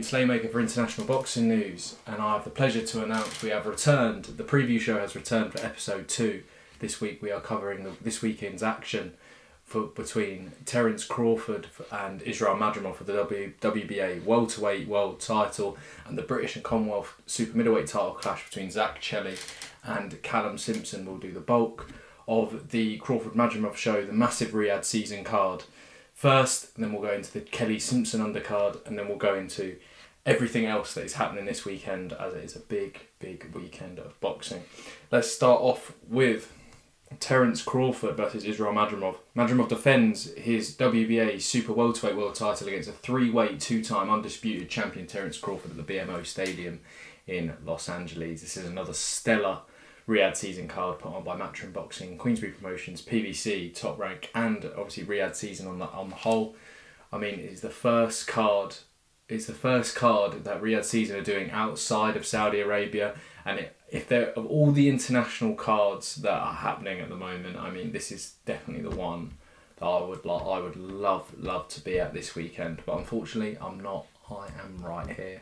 Ian Slaymaker for International Boxing News, and I have the pleasure to announce we have returned. The preview show has returned for episode 2. This week we are covering this weekend's action between Terence Crawford and Israil Madrimov for the WBA Welterweight World title and the British and Commonwealth Super Middleweight title clash between Zak Chelli and Callum Simpson. Will do the bulk of the Crawford Madrimov show, the massive Riyadh Season Card first, and then we'll go into the Chelli-Simpson undercard, and then we'll go into everything else that is happening this weekend, as it is a big weekend of boxing. Let's start off with Terence Crawford versus Israil Madrimov. Madrimov defends his WBA Super-Welterweight World title against a three-weight, two-time undisputed champion Terence Crawford at the BMO Stadium in Los Angeles. This is another stellar Riyadh Season card put on by Matchroom Boxing, Queensbury Promotions, PBC, Top Rank, and obviously Riyadh Season on the whole. I mean, it's the first card. It's the first card that Riyadh Season are doing outside of Saudi Arabia, and if they're of all the international cards that are happening at the moment, I mean, this is definitely the one that I would love to be at this weekend. But unfortunately, I'm not. I am right here.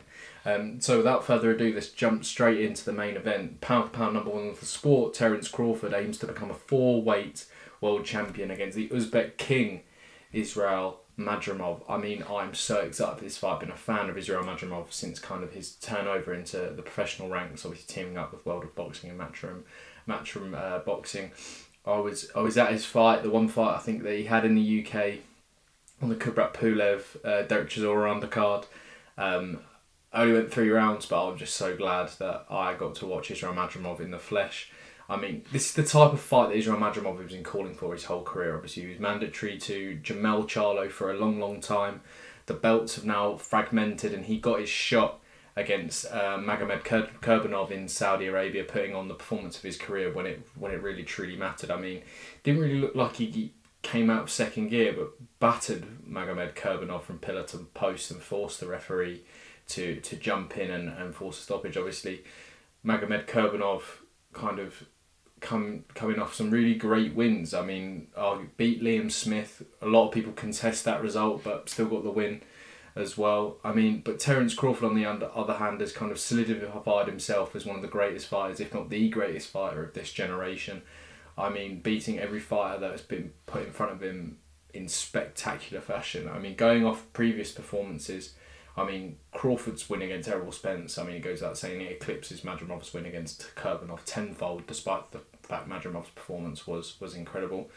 So without further ado, let's jump straight into the main event. Pound for pound number one of the sport, Terence Crawford aims to become a 4-weight world champion against the Uzbek king, Israil Madrimov. I mean, I'm so excited for this fight. I've been a fan of Israil Madrimov since kind of his turnover into the professional ranks, obviously teaming up with World of Boxing and Matchroom Boxing. I was at his fight, the one fight I think that he had in the UK on the Kubrat Pulev, Derek Chisora undercard. I only went 3 rounds, but I'm just so glad that I got to watch Israil Madrimov in the flesh. I mean, this is the type of fight that Israil Madrimov has been calling for his whole career. Obviously, he was mandatory to Jamel Charlo for a long time. The belts have now fragmented, and he got his shot against Magomed Kurbanov in Saudi Arabia, putting on the performance of his career when it really truly mattered. I mean, didn't really look like he came out of second gear, but battered Magomed Kurbanov from pillar to post and forced the referee to jump in and force a stoppage. Obviously, Magomed Kurbanov kind of coming off some really great wins. I mean, beat Liam Smith. A lot of people contest that result, but still got the win as well. I mean, but Terence Crawford, on the other hand, has kind of solidified himself as one of the greatest fighters, if not the greatest fighter of this generation. I mean, beating every fighter that has been put in front of him in spectacular fashion. I mean, going off previous performances, I mean, Crawford's win against Errol Spence, I mean, it goes without saying, it eclipses Madrimov's win against Kurbanov tenfold, despite the fact Madrimov's performance was incredible.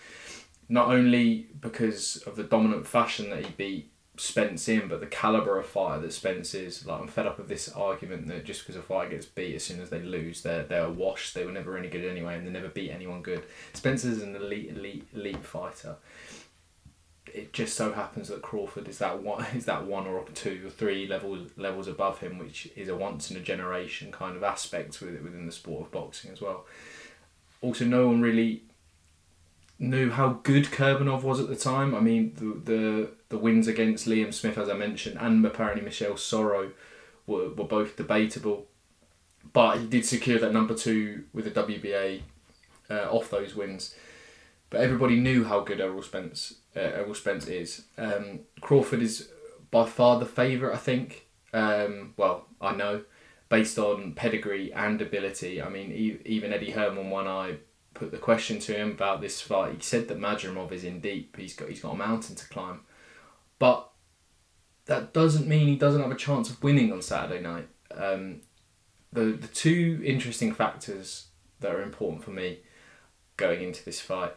Not only because of the dominant fashion that he beat Spence in, but the calibre of fighter that Spence is. Like, I'm fed up with this argument that just because a fighter gets beat as soon as they lose, they're washed, they were never any good anyway, and they never beat anyone good. Spence is an elite fighter. It just so happens that Crawford is that one or 2 or 3 levels above him, which is a once in a generation kind of aspect within the sport of boxing as well. Also, no one really knew how good Kurbanov was at the time. I mean, the wins against Liam Smith, as I mentioned, and apparently Michel Soro were both debatable, but he did secure that number 2 with the WBA off those wins. But everybody knew how good Errol Spence is. Crawford is by far the favourite, I think. Well, I know, based on pedigree and ability. I mean, even Eddie Herman, when I put the question to him about this fight, he said that Madrimov is in deep. He's got a mountain to climb, but that doesn't mean he doesn't have a chance of winning on Saturday night. The 2 interesting factors that are important for me going into this fight.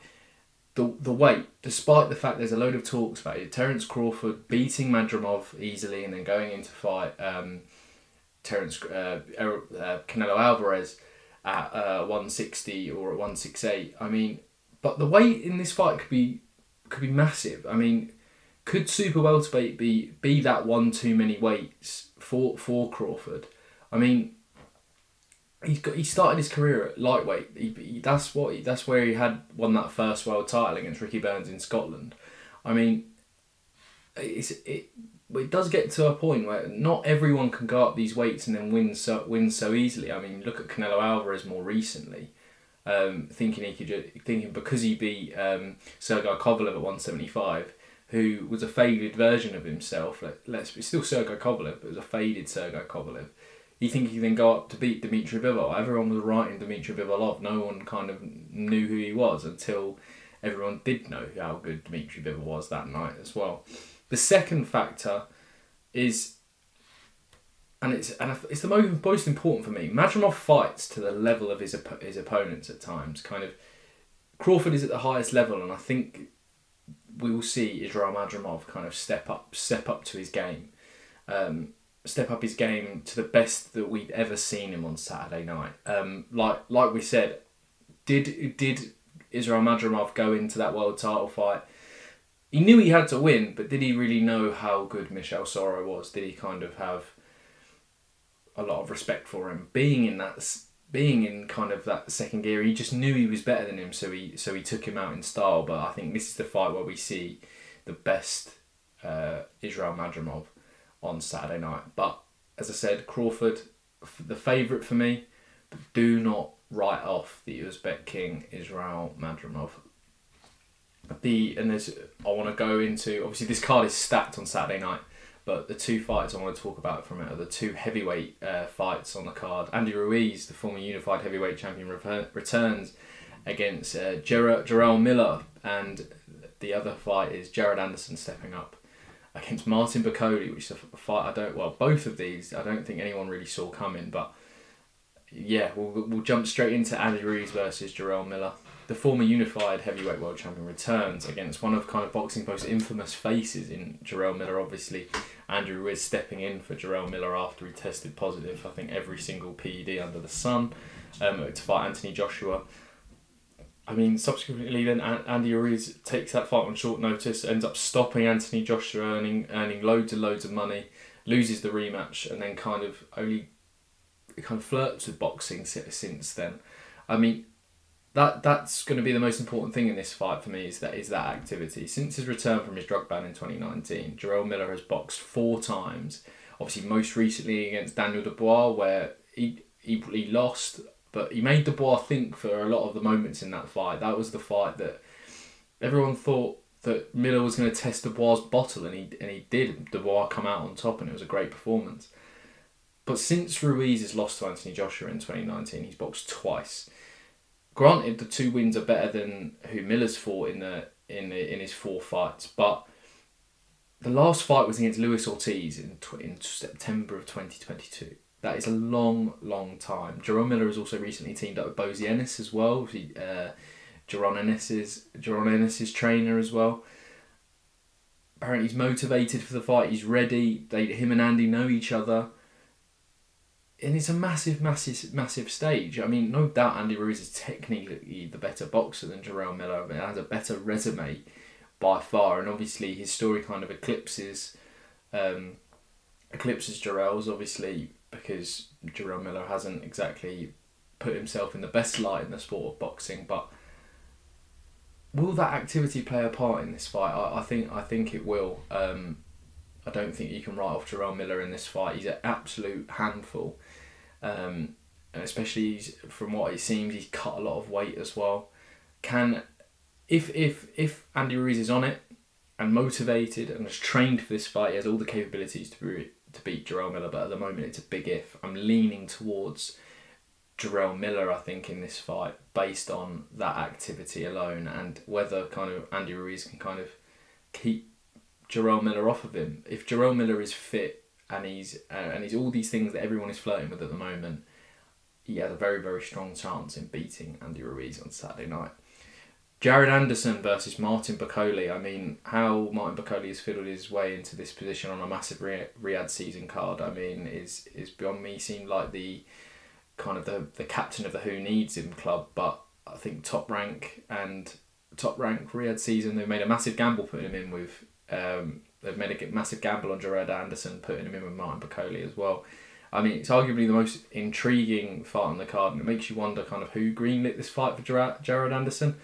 The weight, despite the fact there's a load of talks about it, Terence Crawford beating Madrimov easily and then going into fight Canelo Alvarez at 160 or at 168. I mean, but the weight in this fight could be massive. I mean, could super welterweight be that one too many weights for Crawford? I mean, he started his career at lightweight. That's where he had won that first world title against Ricky Burns in Scotland. I mean, it does get to a point where not everyone can go up these weights and then win so easily. I mean, look at Canelo Alvarez more recently, thinking because he beat Sergey Kovalev at 175, who was a faded version of himself. It's still Sergey Kovalev, but it was a faded Sergey Kovalev. You think he can then go up to beat Dmitry Bivol? Everyone was writing Dmitry Bivol off. No one kind of knew who he was until everyone did know how good Dmitry Bivol was that night as well. The second factor is, and it's the most important for me, Madrimov fights to the level of his opponents at times. Kind of, Crawford is at the highest level, and I think we will see Israil Madrimov kind of step up to his game. Step up his game to the best that we've ever seen him on Saturday night. Like we said, did Israil Madrimov go into that world title fight? He knew he had to win, but did he really know how good Michel Soro was? Did he kind of have a lot of respect for him? Being in kind of that second gear, he just knew he was better than him, so he took him out in style. But I think this is the fight where we see the best Israil Madrimov on Saturday night. But as I said, Crawford, the favourite for me, but do not write off the Uzbek king Israil Madrimov. I want to go into, obviously this card is stacked on Saturday night, but the two fights I want to talk about from it are the two heavyweight fights on the card. Andy Ruiz, the former unified heavyweight champion, returns against Jarrell Miller, and the other fight is Jared Anderson stepping up against Martin Bakole, which is a fight both of these I don't think anyone really saw coming, but yeah, we'll jump straight into Andy Ruiz versus Jarrell Miller. The former unified heavyweight world champion returns against one of kind of boxing's most infamous faces in Jarrell Miller, obviously. Andrew Ruiz stepping in for Jarrell Miller after he tested positive, I think, every single PED under the sun, to fight Anthony Joshua. I mean, subsequently then Andy Ruiz takes that fight on short notice, ends up stopping Anthony Joshua, earning loads and loads of money, loses the rematch, and then kind of flirts with boxing since then. I mean, that's going to be the most important thing in this fight for me, is that activity. Since his return from his drug ban in 2019, Jarrell Miller has boxed 4 times. Obviously, most recently against Daniel Dubois, where he lost, but he made Dubois think for a lot of the moments in that fight. That was the fight that everyone thought that Miller was going to test Dubois' bottle, and he did. Dubois come out on top, and it was a great performance. But since Ruiz's loss to Anthony Joshua in 2019, he's boxed twice. Granted, the 2 wins are better than who Miller's fought in his 4 fights, but the last fight was against Luis Ortiz in September of 2022. That is a long, long time. Jarrell Miller has also recently teamed up with Bozy Ennis as well. Jaron Ennis's trainer as well. Apparently he's motivated for the fight. He's ready. Him and Andy know each other. And it's a massive, massive, massive stage. I mean, no doubt Andy Ruiz is technically the better boxer than Jarrell Miller, but has a better resume by far. And obviously his story kind of eclipses Jarrell's, obviously, because Jarrell Miller hasn't exactly put himself in the best light in the sport of boxing. But will that activity play a part in this fight? I think it will. I don't think you can write off Jarrell Miller in this fight. He's an absolute handful. And especially from what it seems, he's cut a lot of weight as well. If Andy Ruiz is on it and motivated and has trained for this fight, he has all the capabilities to beat Jarrell Miller, but at the moment it's a big if. I'm leaning towards Jarrell Miller, I think, in this fight, based on that activity alone, and whether kind of Andy Ruiz can kind of keep Jarrell Miller off of him. If Jarrell Miller is fit and he's all these things that everyone is flirting with at the moment, he has a very, very strong chance in beating Andy Ruiz on Saturday night. Jared Anderson versus Martin Bakole. I mean, how Martin Bakole has fiddled his way into this position on a massive Riyadh Season Card, I mean, is beyond me. He seemed like the kind of the captain of the Who Needs Him club, but I think Top Rank Riyadh Season, they've made a massive gamble putting him in with. They've made a massive gamble on Jared Anderson, putting him in with Martin Bakole as well. I mean, it's arguably the most intriguing fight on the card, and it makes you wonder kind of who greenlit this fight for Jared Anderson.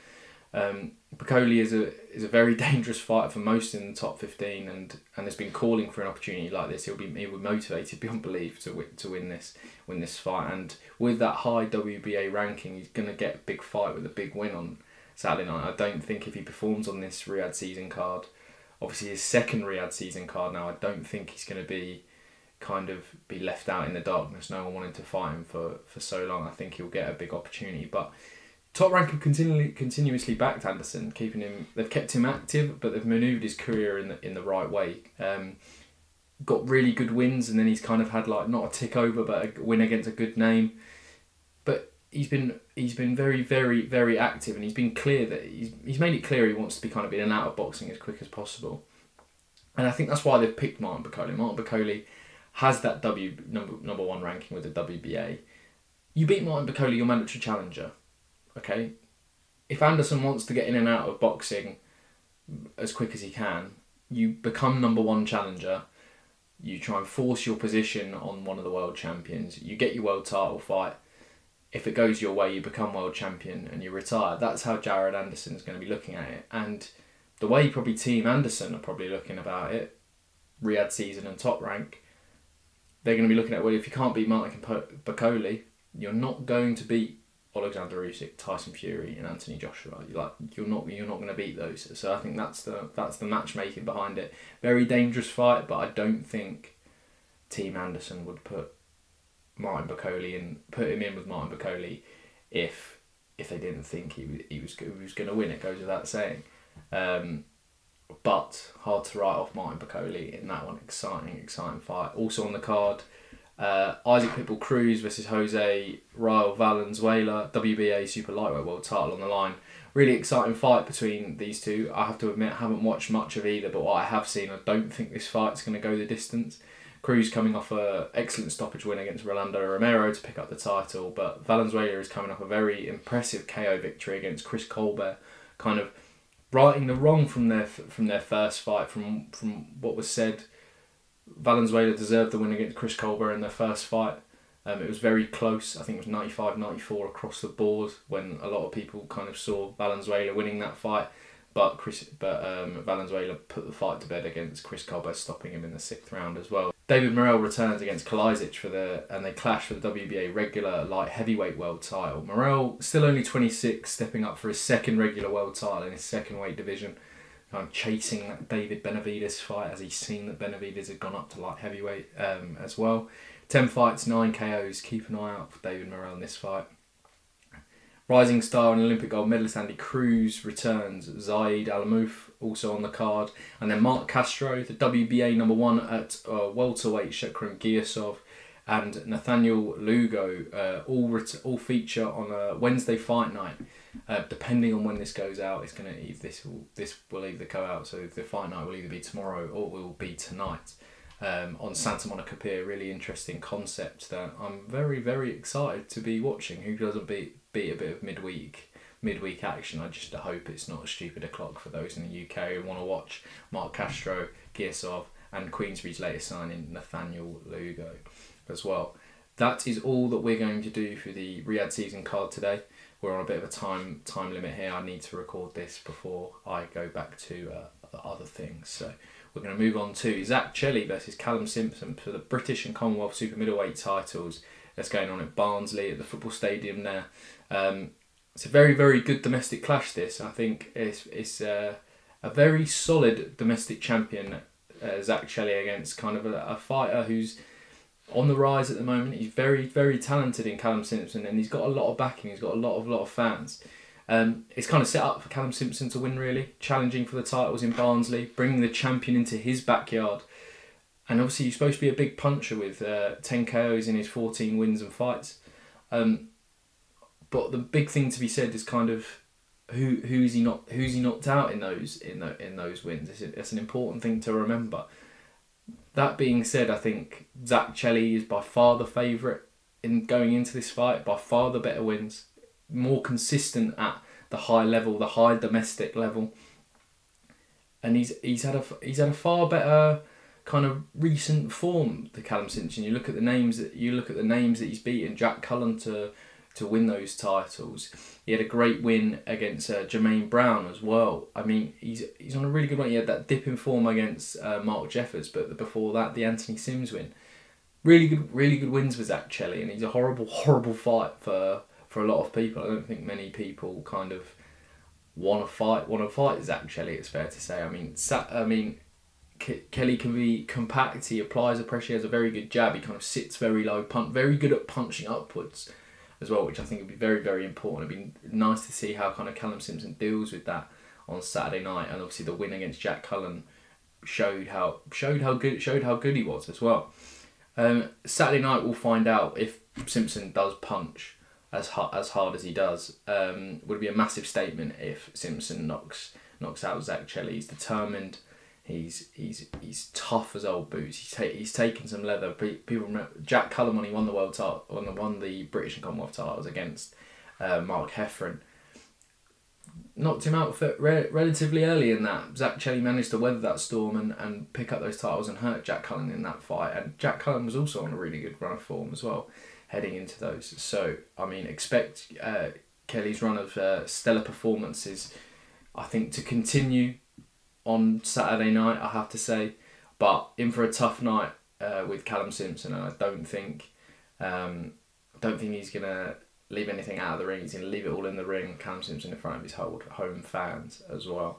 Bakole is a very dangerous fighter for most in the top 15, and has been calling for an opportunity like this. He'll be motivated beyond belief to win this fight, and with that high WBA ranking, he's going to get a big fight with a big win on Saturday night. I don't think if he performs on this Riyadh Season Card obviously his second Riyadh Season Card now. I don't think he's going to be left out in the darkness. No one wanted to fight him for so long. I think he'll get a big opportunity. But Top Rank have continuously backed Anderson, keeping him. They've kept him active, but they've manoeuvred his career in the right way. Got really good wins, and then he's kind of had like not a tick over, but a win against a good name. But he's been very, very, very active, and he's been clear that he's made it clear he wants to be kind of in and out of boxing as quick as possible. And I think that's why they've picked Martin Bakole. Martin Bakole has that number one ranking with the WBA. You beat Martin Bakole, you're mandatory challenger. Okay? If Anderson wants to get in and out of boxing as quick as he can, you become number one challenger. You try and force your position on one of the world champions. You get your world title fight. If it goes your way, you become world champion and you retire. That's how Jared Anderson's going to be looking at it. And the way probably Team Anderson are probably looking about it, Riyadh Season and Top Rank, they're going to be looking at, well, if you can't beat Martin Bakole, you're not going to beat Alexander Usyk, Tyson Fury, and Anthony Joshua. You're not going to beat those. So I think that's the matchmaking behind it. Very dangerous fight, but I don't think Team Anderson would put him in with Martin Bakole if they didn't think he was going to win. It goes without saying. But hard to write off Martin Bakole in that one. Exciting fight. Also on the card, Isaac Pitbull Cruz versus Israil Valenzuela, WBA Super-Lightweight World title on the line. Really exciting fight between these two. I have to admit, I haven't watched much of either, but what I have seen, I don't think this fight's going to go the distance. Cruz coming off an excellent stoppage win against Rolando Romero to pick up the title, but Valenzuela is coming off a very impressive KO victory against Chris Colbert, kind of righting the wrong from their first fight. From what was said, Valenzuela deserved the win against Chris Colbert in their first fight. It was very close. I think it was 95-94 across the board when a lot of people kind of saw Valenzuela winning that fight. But Valenzuela put the fight to bed against Chris Colbert, stopping him in the 6th round as well. David Morrell returns against Kalajdzic and they clash for the WBA regular light heavyweight world title. Morrell, still only 26, stepping up for his second regular world title in his second weight division. Kind of chasing that David Benavidez fight as he's seen that Benavidez had gone up to light heavyweight as well. 10 fights, 9 KOs. Keep an eye out for David Morrell in this fight. Rising star and Olympic gold medalist Andy Cruz returns. Zaid Alamouf also on the card. And then Mark Castro, the WBA number one at welterweight, Shukran Giasov, and Nathaniel Lugo all feature on a Wednesday fight night. Depending on when this goes out, this will either go out. So the fight night will either be tomorrow or it will be tonight. On Santa Monica Pier, really interesting concept that I'm very, very excited to be watching. Who doesn't beat a bit of midweek action? I just hope it's not a stupid o'clock for those in the UK who want to watch Mark Castro, Giasov, and Queensbury's latest signing Nathaniel Lugo as well. That is all that we're going to do for the Riyadh Season Card today. We're on a bit of a time limit here. I need to record this before I go back to other things. So we're going to move on to Zak Chelli versus Callum Simpson for the British and Commonwealth Super Middleweight titles. That's going on at Barnsley at the football stadium there. It's a very, very good domestic clash, this. I think it's a very solid domestic champion, Zak Chelli, against kind of a fighter who's on the rise at the moment. He's very, very talented in Callum Simpson, and he's got a lot of backing. He's got a lot of fans. It's kind of set up for Callum Simpson to win, really, challenging for the titles in Barnsley, bringing the champion into his backyard. And obviously he's supposed to be a big puncher with 10 KOs in his 14 wins and fights. But the big thing to be said is kind of who's he knocked out in those wins. It's an important thing to remember. That being said, I think Zak Chelli is by far the favourite in going into this fight, by far the better wins, more consistent at the high level, the high domestic level, and he's had a far better kind of recent form to Callum Simpson. You look at the names that he's beaten. Jack Cullen to win those titles. He had a great win against Jermaine Brown as well. I mean, he's on a really good one. He had that dip in form against Mark Jeffers, but before that, the Anthony Sims win. Really good wins for Zak Chelli, and he's a horrible fight for a lot of people. I don't think many people kind of want to fight Zak Chelli. It's fair to say. Chelli can be compact. He applies the pressure. He has a very good jab. He kind of sits very low, very good at punching upwards as well, which I think would be very, very important. It'd be nice to see how kind of Callum Simpson deals with that on Saturday night, and obviously the win against Jack Cullen showed how good he was as well. Saturday night we'll find out if Simpson does punch as hard as he does. Would be a massive statement if Simpson knocks out Zak Chelli. He's determined. He's tough as old boots. He's taken some leather. People remember Jack Cullen when he won the world title, won the British and Commonwealth titles against Mark Heffron. Knocked him out relatively early in that. Zak Chelli managed to weather that storm and pick up those titles and hurt Jack Cullen in that fight. And Jack Cullen was also on a really good run of form as well, heading into those. So, expect Kelly's run of stellar performances, I think, to continue on Saturday night, I have to say. But in for a tough night with Callum Simpson, and I don't think he's going to leave anything out of the ring. He's going to leave it all in the ring. Callum Simpson in front of his home fans as well.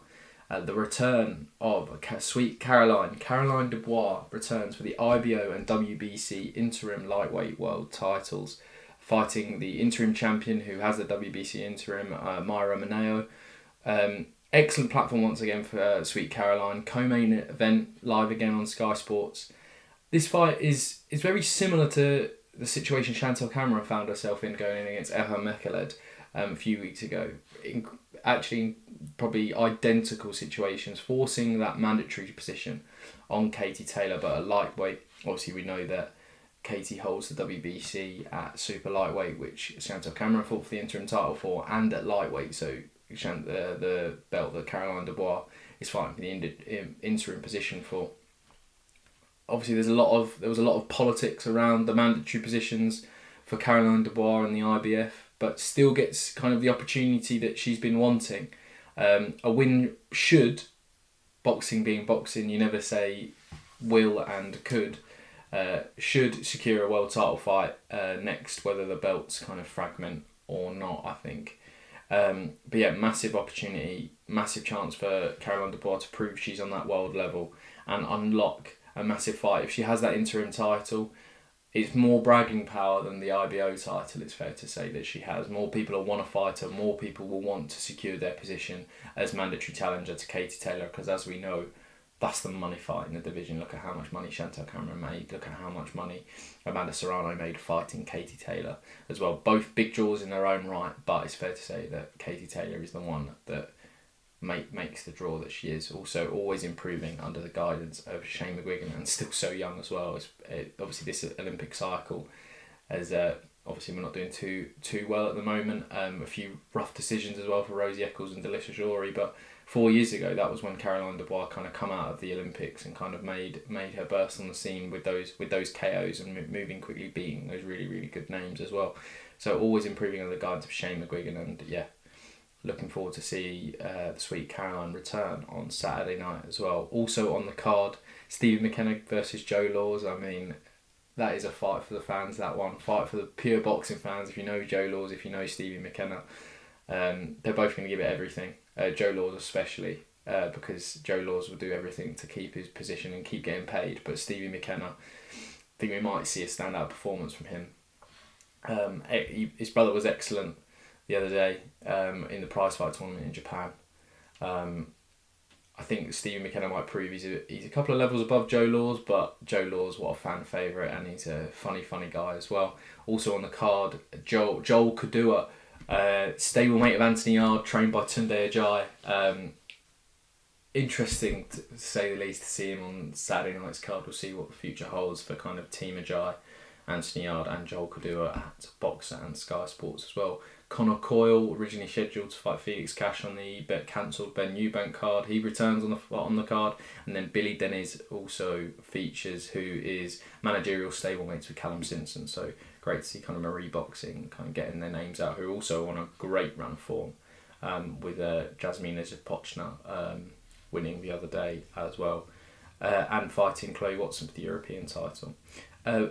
The return of sweet Caroline Dubois returns for the IBO and WBC interim lightweight world titles, fighting the interim champion who has the WBC interim, Maira Moneo. Excellent platform once again for Sweet Caroline. Co-main event live again on Sky Sports. This fight is very similar to the situation Chantel Cameron found herself in going in against Eha Mekhaled a few weeks ago. Actually, probably identical situations, forcing that mandatory position on Katie Taylor, but a lightweight. Obviously, we know that Katie holds the WBC at super lightweight, which Chantel Cameron fought for the interim title for, and at lightweight. So the belt that Caroline Dubois is fighting for the interim position for. Obviously, there was a lot of politics around the mandatory positions for Caroline Dubois and the IBF, but still gets kind of the opportunity that she's been wanting. A win should, boxing being boxing, you never say will and could, should secure a world title fight next, whether the belts kind of fragment or not, I think. But yeah, massive opportunity, massive chance for Caroline Dubois to prove she's on that world level and unlock a massive fight. If she has that interim title, it's more bragging power than the IBO title, it's fair to say, that she has. More people will want to fight her, more people will want to secure their position as mandatory challenger to Katie Taylor, because as we know, that's the money fight in the division. Look at how much money Chantel Cameron made, look at how much money Amanda Serrano made fighting Katie Taylor as well. Both big draws in their own right, but it's fair to say that Katie Taylor is the one that makes the draw that she is. Also always improving under the guidance of Shane McGuigan, and still so young as well. Obviously this Olympic cycle, as obviously we're not doing too well at the moment. A few rough decisions as well for Rosie Eccles and Delicious Jory, but 4 years ago that was when Caroline Dubois kind of come out of the Olympics and kind of made her burst on the scene with those KOs and moving quickly, beating those really, really good names as well. So always improving under the guidance of Shane McGuigan, and yeah, looking forward to see the Sweet Caroline return on Saturday night as well. Also on the card, Stevie McKenna versus Joe Laws. I mean, that is a fight for the fans, that one. Fight for the pure boxing fans. If you know Joe Laws, if you know Stevie McKenna, they're both going to give it everything. Joe Laws especially, because Joe Laws will do everything to keep his position and keep getting paid. But Stevie McKenna, I think we might see a standout performance from him. His brother was excellent the other day in the prize fight tournament in Japan. I think Stevie McKenna might prove he's a couple of levels above Joe Laws, but Joe Laws, what a fan favourite, and he's a funny guy as well. Also on the card, Joel Kadua, stablemate of Anthony Yard, trained by Tunde Ajayi. Interesting to say the least to see him on Saturday night's card. We'll see what the future holds for kind of Team Ajayi, Anthony Yard and Joel Kadua at Boxer and Sky Sports as well. Connor Coyle, originally scheduled to fight Felix Cash on the cancelled Ben Eubank card, he returns on the card, and then Billy Dennis also features, who is managerial stablemates with Callum Simpson. So great to see kind of Marie Boxing kind of getting their names out, who are also on a great run of form, with Jasmina Zapochna winning the other day as well, and fighting Chloe Watson for the European title. There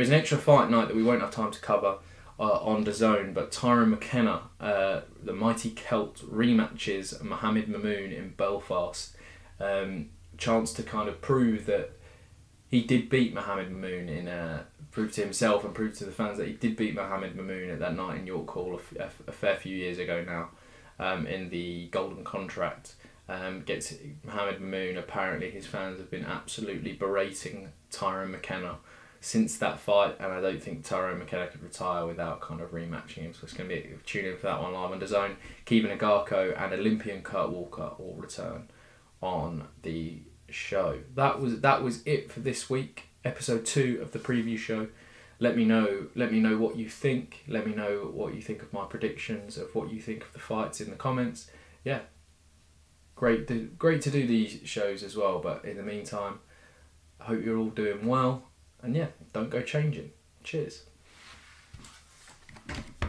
is an extra fight night that we won't have time to cover on DAZN, but Tyrone McKenna, the mighty Celt, rematches Mohamed Mimoune in Belfast. Chance to kind of prove that he did beat Mohamed Mimoune, prove to himself and prove to the fans that he did beat Mohamed Mimoune at that night in York Hall a fair few years ago now, in the Golden Contract. Gets Mohamed Mimoune. Apparently his fans have been absolutely berating Tyrone McKenna since that fight, and I don't think Tyrone McKenna could retire without kind of rematching him. So it's going to be tune in for that one live on DAZN. Kevin Agarko and Olympian Kurt Walker will return on the show. That was it for this week, episode 2 of the preview show. Let me know what you think. Let me know what you think of my predictions, of what you think of the fights in the comments. Yeah, great to do these shows as well. But in the meantime, I hope you're all doing well. And yeah, don't go changing. Cheers.